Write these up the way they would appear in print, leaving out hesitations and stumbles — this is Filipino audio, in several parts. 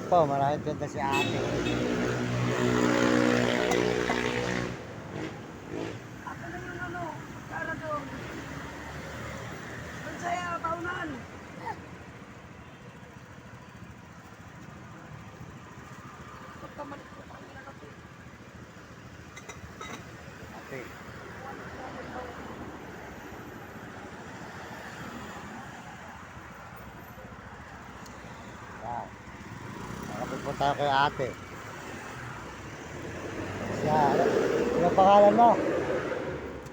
po, maraming tinda si ate. Ako na yung ano, magkala doon. Ang saya, paunan. Pagkamalit ko pang nilagapit. Ate. Yan. Nakapunta tayo kay ate. Siya, ano pangalan mo?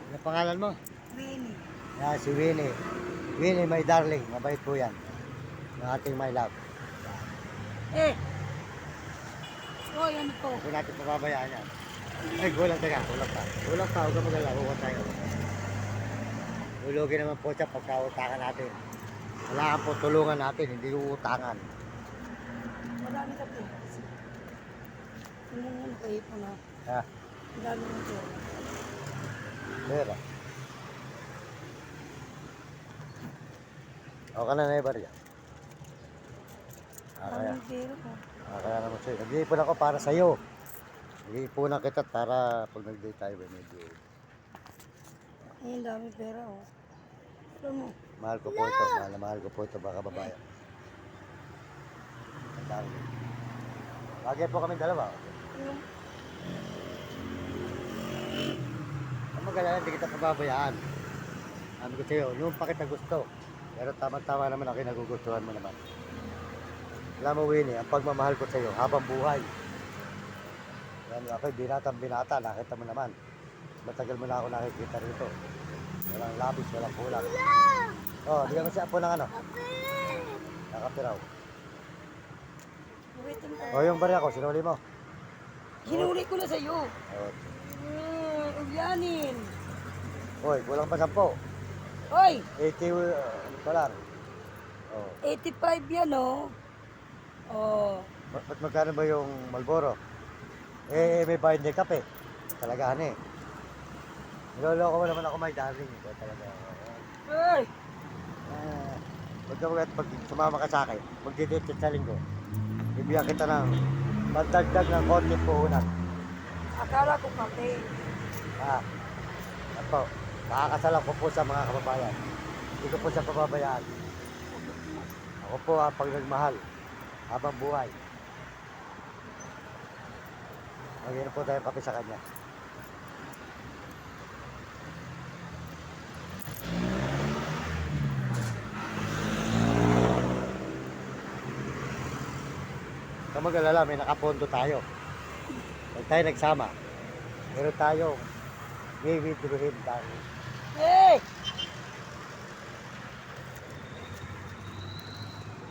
Ano pangalan mo? Winnie. Yan, si Winnie. Winnie, my darling. Mabait po yan. Ng ating my love. Eh! Oh, yan ito. Huwag natin pababayaan yan. Ay, gulang ka. Gulang ka. Gulang ka. Huwag ka magala. Huwag tayo. Hulugin naman po siya pagka-utangan natin. Kailangan po tulungan natin, hindi utangan. Madami ka po. Yung ano kayo po na. Ha? Madami mo po. Pera. O ka na neighbor yan. Kaya. Ang pera po. Kaya naman sa'yo. Nag-iipon ako para sa'yo. Nag-iipunan kita para pag nag-date tayo, medyo Ay, ang dami pera oh. Alam mo. mahal ko po ito. Mahal na mahal ko po ito, baka babayan. Ang dami. Bagay po kami dalawa. Yung Ang magalala, hindi kita pababayaan. Sabi ko sa'yo, noon pa kita gusto. Pero tama-tama naman ako, nagugustuhan mo naman. Alam mo, Winnie, ang pagmamahal ko sa'yo habang buhay. Yan, ako'y binatang-binata, nakita mo naman. Matagal mo na ako nakikita rito. Walang labis, walang kulang. Oh, bigyan mo siya po ng ano? Nakape raw. waiting ko. O, yung bari ako, sinuli mo. Hinuli ko na sa'yo. O, Ugyanin. Hoy, kulang pa 10. Hoy, 80 pa lang. Oh. 85 yan oh. Oh. Ba't magkano ba yung Marlboro? Eh, may bayad na kape. Talagahan eh. Niloloko mo naman ako, my darling. Ito talaga. Hey! Pag sumama ka sa akin, magdidate sa linggo. Bibigyan kita ng magdagdag ng konti puhunan. Akala ko kape. Ako, nakakasalan ko po sa mga kababayan. Hindi ko po siya pababayaan. Ako po ang pagmamahal habang buhay. Mag-inom po tayo kape sa kanya. Sa mag-alala, may nakapondo tayo. Huwag tayo nagsama. Meron tayo may withdrawin tayo. Hey!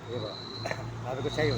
Diba? Sabi ko sa'yo.